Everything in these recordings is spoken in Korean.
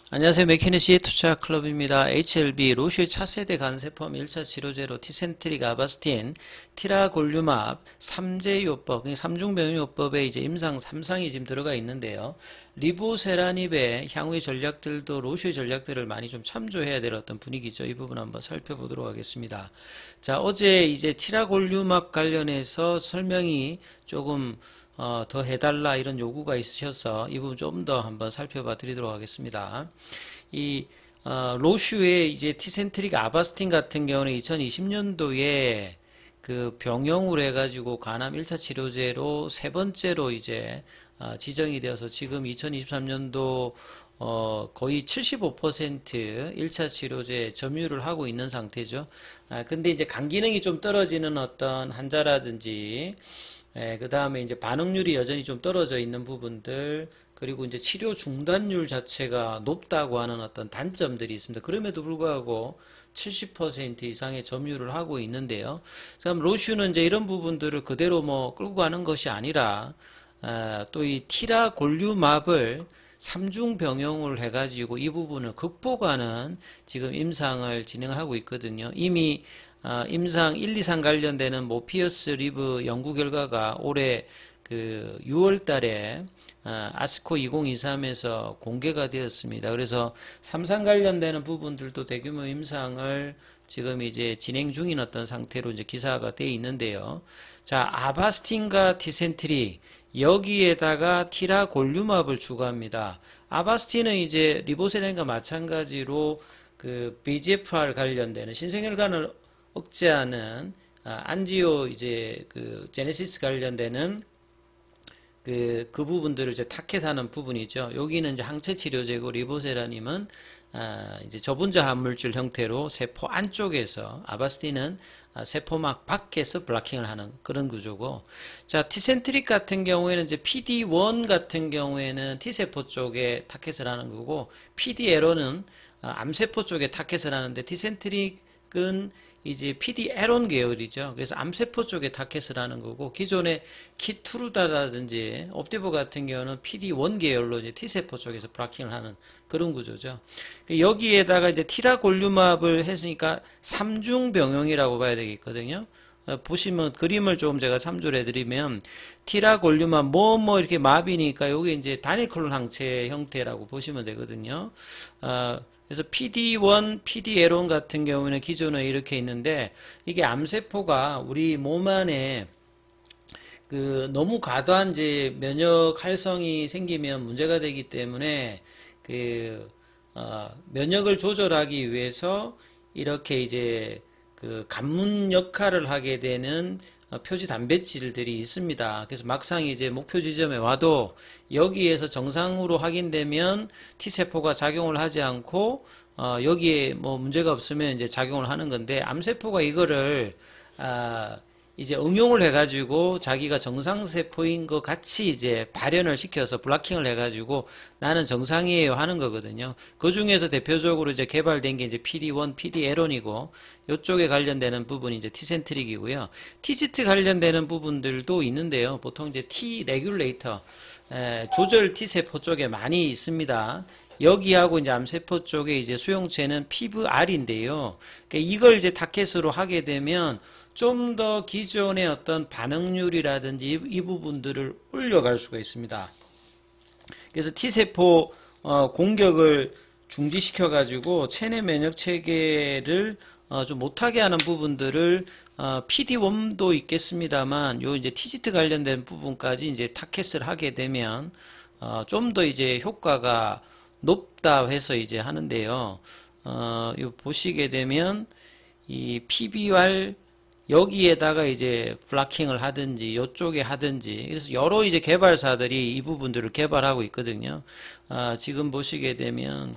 안녕하세요. 맥키니시 투자클럽입니다. HLB 로슈의 차세대 간세포 1차 치료제로 티센트릭 아바스틴, 티라골륨압, 3제요법, 3중병요법에 이제 임상 3상이 지금 들어가 있는데요. 리보세라닙의 향후의 전략들도 로슈의 전략들을 많이 좀 참조해야 될 어떤 분위기죠. 이 부분 한번 살펴보도록 하겠습니다. 자, 어제 이제 티라골륨압 관련해서 설명이 조금 더 해달라 이런 요구가 있으셔서 이 부분 좀 더 한번 살펴봐 드리도록 하겠습니다. 이 로슈의 이제 티센트릭 아바스틴 같은 경우는 2020년도에 그 병용으로 해가지고 간암 1차 치료제로 세 번째로 이제 지정이 되어서 지금 2023년도 거의 75% 1차 치료제 점유를 하고 있는 상태죠. 근데 이제 간 기능이 좀 떨어지는 어떤 환자라든지 그 다음에 이제 반응률이 여전히 좀 떨어져 있는 부분들, 그리고 이제 치료 중단율 자체가 높다고 하는 어떤 단점들이 있습니다. 그럼에도 불구하고 70% 이상의 점유를 하고 있는데요. 그럼 로슈는 이제 이런 부분들을 그대로 뭐 끌고 가는 것이 아니라, 또 이 티라골륨압을 3중 병용을 해가지고 이 부분을 극복하는 지금 임상을 진행을 하고 있거든요. 이미 임상 1, 2상 관련되는 모피어스 리브 연구 결과가 올해 그 6월 달에 아스코 2023에서 공개가 되었습니다. 그래서 3상 관련되는 부분들도 대규모 임상을 지금 이제 진행 중인 어떤 상태로 이제 기사가 되어 있는데요. 자, 아바스틴과 티센트리 여기에다가 티라골륨압을 추가합니다. 아바스틴은 이제 리보세렌과 마찬가지로 그 BGFR 관련되는 신생혈관을 억제하는 안지오 이제 그 제네시스 관련되는 그 부분들을 이제 타켓하는 부분이죠. 여기는 이제 항체 치료제고 리보세라님은 이제 저분자 합물질 형태로 세포 안쪽에서, 아바스틴은 세포막 밖에서 블락킹을 하는 그런 구조고, 자, 티센트릭 같은 경우에는 이제 PD1 같은 경우에는 T세포 쪽에 타켓을 하는 거고, PDLO는 암세포 쪽에 타켓을 하는데, 티센트릭은 이제 PD-L1 계열이죠. 그래서 암세포 쪽에 타켓을 하는 거고, 기존의 키투르다라든지 옵티보 같은 경우는 PD-1 계열로 이제 T세포 쪽에서 브라킹을 하는 그런 구조죠. 여기에다가 이제 티라골륨압을 했으니까 3중 병용이라고 봐야 되겠거든요. 보시면 그림을 좀 제가 참조를 해드리면, 티라골륨압 뭐 이렇게 마비니까 여기 이제 단일 클론 항체 형태라고 보시면 되거든요. 그래서 PD1, PD-L1 같은 경우는 기존에 이렇게 있는데, 이게 암세포가 우리 몸 안에 그 너무 과도한 이제 면역 활성이 생기면 문제가 되기 때문에 그 면역을 조절하기 위해서 이렇게 이제 그 관문 역할을 하게 되는 표지 단백질들이 있습니다. 그래서 막상 이제 목표 지점에 와도 여기에서 정상으로 확인되면 T세포가 작용을 하지 않고 여기에 뭐 문제가 없으면 이제 작용을 하는 건데, 암세포가 이거를 이제 응용을 해가지고 자기가 정상세포인 것 같이 이제 발현을 시켜서 블락킹을 해가지고 나는 정상이에요 하는 거거든요. 그 중에서 대표적으로 이제 개발된 게 이제 PD1, PD-L1이고, 이쪽에 관련되는 부분이 이제 티센트릭이고요. TGT 관련되는 부분들도 있는데요. 보통 이제 T 레귤레이터, 조절 T세포 쪽에 많이 있습니다. 여기하고 이제 암세포 쪽에 이제 수용체는 PVR인데요. 그러니까 이걸 이제 타켓으로 하게 되면 좀 더 기존의 어떤 반응률이라든지 이 부분들을 올려갈 수가 있습니다. 그래서 T세포 공격을 중지시켜 가지고 체내 면역 체계를 좀 못하게 하는 부분들을 PD1도 있겠습니다만, 요 이제 TGT 관련된 부분까지 이제 타켓을 하게 되면 좀 더 이제 효과가 높다 해서 이제 하는데요. 요 보시게 되면 이 PBR 여기에다가 이제 블락킹을 하든지 이쪽에 하든지, 그래서 여러 이제 개발사들이 이 부분들을 개발하고 있거든요. 지금 보시게 되면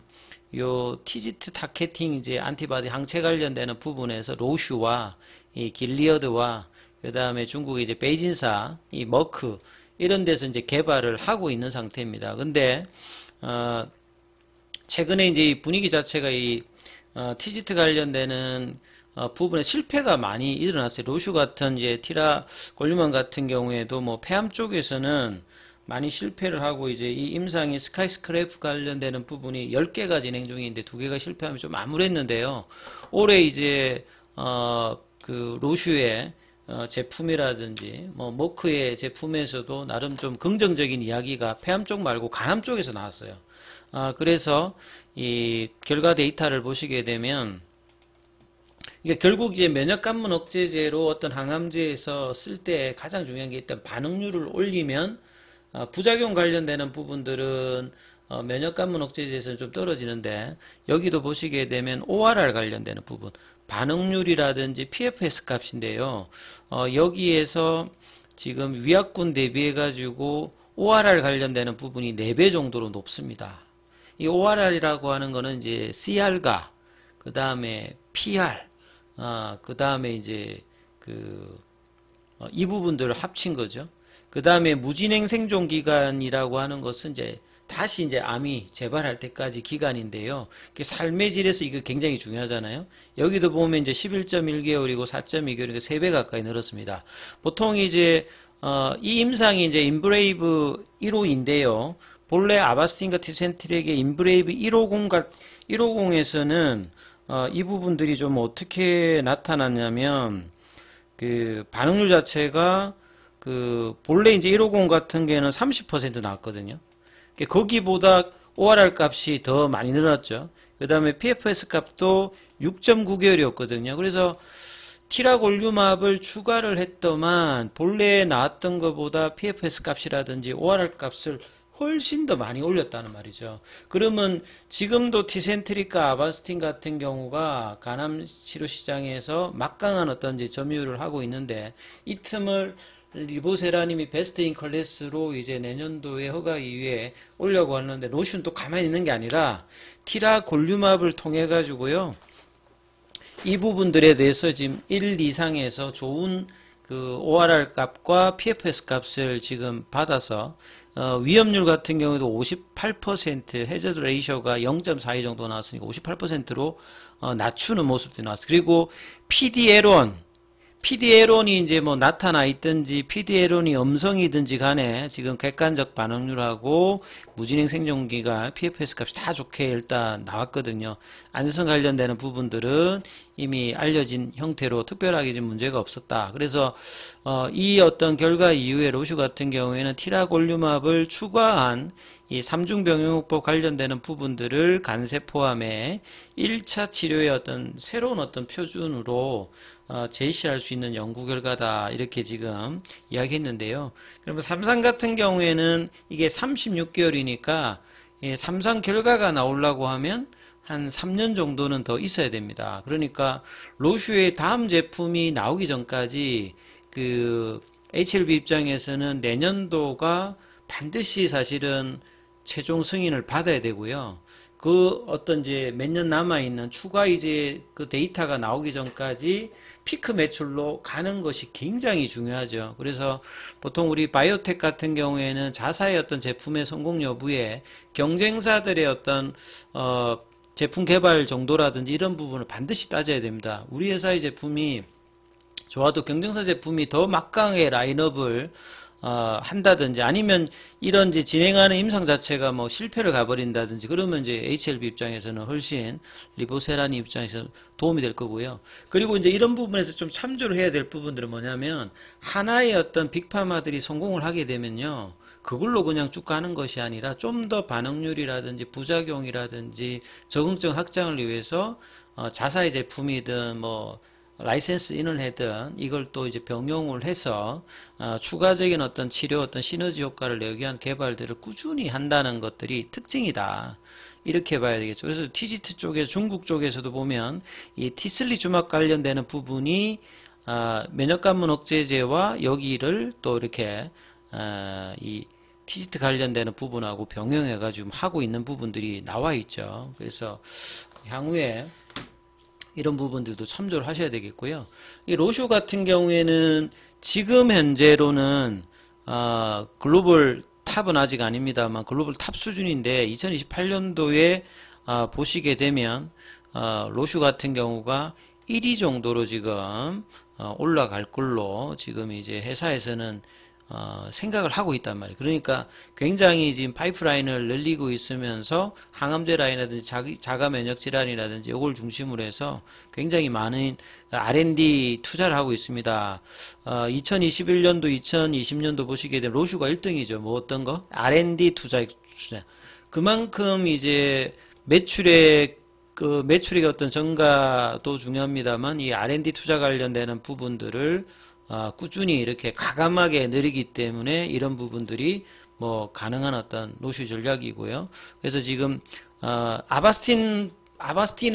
요 티지트 타겟팅 이제 안티바디 항체 관련되는 부분에서 로슈와 이 길리어드와 그 다음에 중국의 이제 베이진사 이 머크 이런 데서 이제 개발을 하고 있는 상태입니다. 근데 최근에 이제 이 분위기 자체가 이 티지트 관련되는 부분에 실패가 많이 일어났어요. 로슈 같은 이제 티라골륨암 같은 경우에도 뭐 폐암 쪽에서는 많이 실패를 하고 이제 이 임상이 스카이스크래프 관련되는 부분이 10개가 진행 중인데 2개가 실패하면 좀 암울했는데요. 올해 이제 그 로슈의 제품이라든지 뭐 머크의 제품에서도 나름 좀 긍정적인 이야기가 폐암 쪽 말고 간암 쪽에서 나왔어요. 그래서 이 결과 데이터를 보시게 되면 이게 결국 이제 면역관문 억제제로 어떤 항암제에서 쓸 때 가장 중요한 게 일단 반응률을 올리면 부작용 관련되는 부분들은 면역관문 억제제에서는 좀 떨어지는데 여기도 보시게 되면 ORR 관련되는 부분 반응률이라든지 PFS 값인데요. 여기에서 지금 위약군 대비해 가지고 ORR 관련되는 부분이 4배 정도로 높습니다. 이 ORR이라고 하는 거는 이제 CR과 그 다음에 PR 그 다음에 이제 이 부분들을 합친 거죠. 그 다음에 무진행 생존 기간이라고 하는 것은 이제 다시 이제 암이 재발할 때까지 기간인데요. 삶의 질에서 이거 굉장히 중요하잖아요. 여기도 보면 이제 11.1개월이고 4.2개월이니까 3배 가까이 늘었습니다. 보통 이제 이 임상이 이제 인브레이브 1호인데요. 본래 아바스틴과 티센트릭의 인브레이브 150에서는 이 부분들이 좀 어떻게 나타났냐면 그 반응률 자체가 그 본래 이제 150 같은 경우는 30% 나왔거든요. 거기보다 ORR 값이 더 많이 늘었죠. 그 다음에 PFS 값도 6.9개월이었거든요. 그래서 티라골륨압을 추가를 했더만 본래 나왔던 것보다 PFS 값이라든지 ORR 값을 훨씬 더 많이 올렸다는 말이죠. 그러면 지금도 티센트릭과 아바스틴 같은 경우가 간암 치료 시장에서 막강한 어떤 이제 점유율을 하고 있는데 이 틈을 리보세라님이 베스트 인 클래스로 이제 내년도에 허가 이후에 올려고 하는데 로슈는 또 가만히 있는 게 아니라 티라골륨압을 통해 가지고요. 이 부분들에 대해서 지금 1 이상에서 좋은 그 ORR 값과 PFS 값을 지금 받아서 위험률 같은 경우에도 58% 해저드 레이셔가 0.42 정도 나왔으니까 58%로 낮추는 모습도 나왔어요. 그리고 PD-L1이 이제 뭐 나타나 있든지 PD-L1이 음성이든지 간에 지금 객관적 반응률하고 무진행 생존기간 PFS 값이 다 좋게 일단 나왔거든요. 안전성 관련되는 부분들은 이미 알려진 형태로 특별하게 지금 문제가 없었다. 그래서 이 어떤 결과 이후에 로슈 같은 경우에는 티라골륨압을 추가한 이 삼중병용요법 관련되는 부분들을 간세 포함해 1차 치료의 어떤 새로운 어떤 표준으로 제시할 수 있는 연구 결과다 이렇게 지금 이야기했는데요. 그러면 삼상 같은 경우에는 이게 36개월이니까 삼상 결과가 나오려고 하면 한 3년 정도는 더 있어야 됩니다. 그러니까 로슈의 다음 제품이 나오기 전까지 그 HLB 입장에서는 내년도가 반드시 사실은 최종 승인을 받아야 되고요. 그 어떤 이제 몇 년 남아있는 추가 이제 그 데이터가 나오기 전까지 피크 매출로 가는 것이 굉장히 중요하죠. 그래서 보통 우리 바이오텍 같은 경우에는 자사의 어떤 제품의 성공 여부에 경쟁사들의 어떤 제품 개발 정도라든지 이런 부분을 반드시 따져야 됩니다. 우리 회사의 제품이 좋아도 경쟁사 제품이 더 막강하게 라인업을 한다든지 아니면 이런 이제 진행하는 임상 자체가 뭐 실패를 가버린다든지 그러면 이제 HLB 입장에서는 훨씬 리보세라니 입장에서 도움이 될 거고요. 그리고 이제 이런 부분에서 좀 참조를 해야 될 부분들은 뭐냐면 하나의 어떤 빅파마들이 성공을 하게 되면요. 그걸로 그냥 쭉 가는 것이 아니라 좀 더 반응률이라든지 부작용이라든지 적응증 확장을 위해서 자사의 제품이든 뭐 라이센스 인을 하든 이걸 또 이제 병용을 해서 추가적인 어떤 치료 어떤 시너지 효과를 내기 위한 개발들을 꾸준히 한다는 것들이 특징이다. 이렇게 봐야 되겠죠. 그래서 TGT 쪽에 중국 쪽에서도 보면 이 티슬리주막 관련되는 부분이 면역관문 억제제와 여기를 또 이렇게 이 TGT 관련되는 부분하고 병용해 가지고 하고 있는 부분들이 나와 있죠. 그래서 향후에 이런 부분들도 참조를 하셔야 되겠고요. 이 로슈 같은 경우에는 지금 현재로는 글로벌 탑은 아직 아닙니다만 글로벌 탑 수준인데 2028년도에 보시게 되면 로슈 같은 경우가 1위 정도로 지금 올라갈 걸로 지금 이제 회사에서는 생각을 하고 있단 말이에요. 그러니까 굉장히 지금 파이프라인을 늘리고 있으면서 항암제 라인이라든지 자가 면역 질환이라든지 이걸 중심으로 해서 굉장히 많은 R&D 투자를 하고 있습니다. 2021년도, 2020년도 보시게 되면 로슈가 1등이죠. 뭐 어떤 거? R&D 투자. 그만큼 이제 매출의 어떤 증가도 중요합니다만 이 R&D 투자 관련되는 부분들을 꾸준히 이렇게 가감하게 늘리기 때문에 이런 부분들이 뭐 가능한 어떤 로슈 전략이고요. 그래서 지금 아바스틴은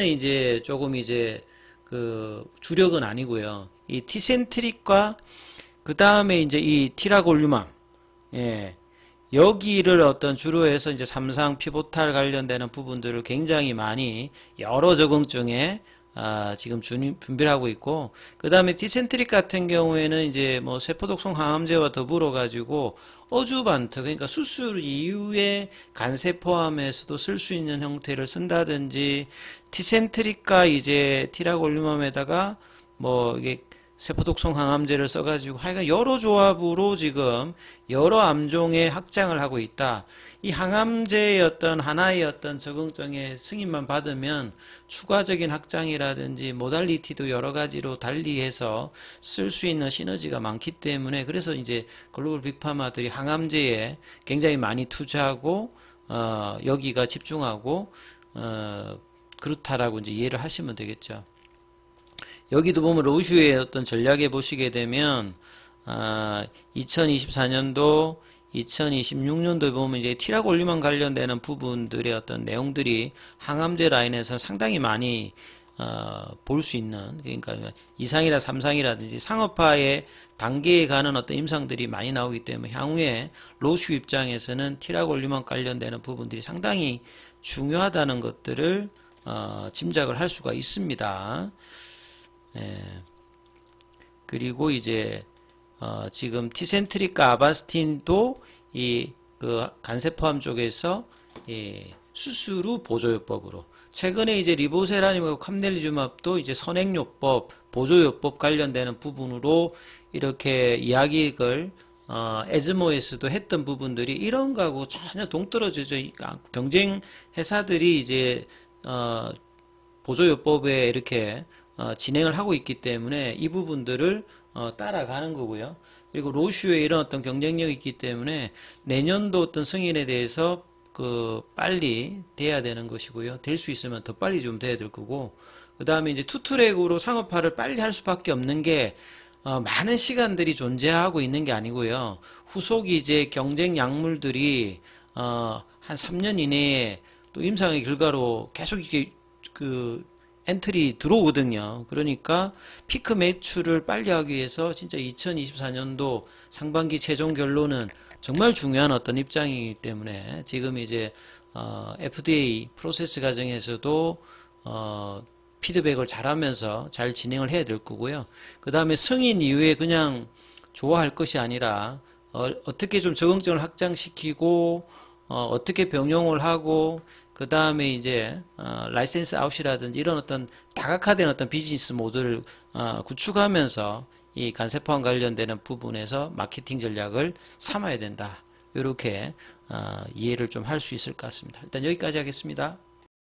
이제 조금 이제 그 주력은 아니고요. 이 티센트릭과 그 다음에 이제 이 티라골륨암, 예, 여기를 어떤 주로 해서 이제 삼상 피보탈 관련되는 부분들을 굉장히 많이 여러 적응증에 지금 준비를 하고 있고, 그 다음에 디센트릭 같은 경우에는 이제 뭐 세포독성 항암제와 더불어 가지고 어주반트, 그러니까 수술 이후에 간세 포함해서도 쓸 수 있는 형태를 쓴다든지, 티센트릭과 이제 티라골륨암에다가 뭐 이게 세포독성 항암제를 써가지고 하여간 여러 조합으로 지금 여러 암종의 확장을 하고 있다. 이 항암제의 어떤 하나의 어떤 적응증의 승인만 받으면 추가적인 확장이라든지 모달리티도 여러 가지로 달리해서 쓸 수 있는 시너지가 많기 때문에, 그래서 이제 글로벌 빅파마들이 항암제에 굉장히 많이 투자하고 여기가 집중하고 그렇다라고 이제 이해를 하시면 되겠죠. 여기도 보면 로슈의 어떤 전략에 보시게 되면 2024년도 2026년도에 보면 이제 티라골륨암 관련되는 부분들의 어떤 내용들이 항암제 라인에서 상당히 많이 볼 수 있는, 그러니까 2상이라 3상이라든지 상업화의 단계에 가는 어떤 임상들이 많이 나오기 때문에 향후에 로슈 입장에서는 티라골륨암 관련되는 부분들이 상당히 중요하다는 것들을 짐작을 할 수가 있습니다. 예. 그리고 이제 지금 티센트릭과 아바스틴도 이 그 간세포암 쪽에서 수술 후 보조요법으로, 최근에 이제 리보세라님하고 캄넬리주맙도 이제 선행요법, 보조요법 관련되는 부분으로 이렇게 이야기를 에즈모에서도 했던 부분들이 이런 거하고 전혀 동떨어져져, 경쟁 회사들이 이제 보조요법에 이렇게 진행을 하고 있기 때문에 이 부분들을 따라가는 거고요. 그리고 로슈의 이런 어떤 경쟁력이 있기 때문에 내년도 어떤 승인에 대해서 빨리 돼야 되는 것이고요. 될 수 있으면 더 빨리 좀 돼야 될 거고, 그 다음에 이제 투트랙으로 상업화를 빨리 할 수밖에 없는 게 많은 시간들이 존재하고 있는 게 아니고요. 후속 이제 경쟁 약물들이 한 3년 이내에 또 임상의 결과로 계속 이게 엔트리 들어오거든요. 그러니까 피크 매출을 빨리 하기 위해서 진짜 2024년도 상반기 최종 결론은 정말 중요한 어떤 입장이기 때문에 지금 이제 FDA 프로세스 과정에서도 피드백을 잘하면서 잘 진행을 해야 될 거고요. 그 다음에 승인 이후에 그냥 좋아할 것이 아니라 어떻게 좀 적응증을 확장시키고 어떻게 병용을 하고, 그 다음에 이제 라이센스 아웃이라든지 이런 어떤 다각화된 어떤 비즈니스 모델을 구축하면서 이 간세포암 관련되는 부분에서 마케팅 전략을 삼아야 된다. 이렇게 이해를 좀 할 수 있을 것 같습니다. 일단 여기까지 하겠습니다.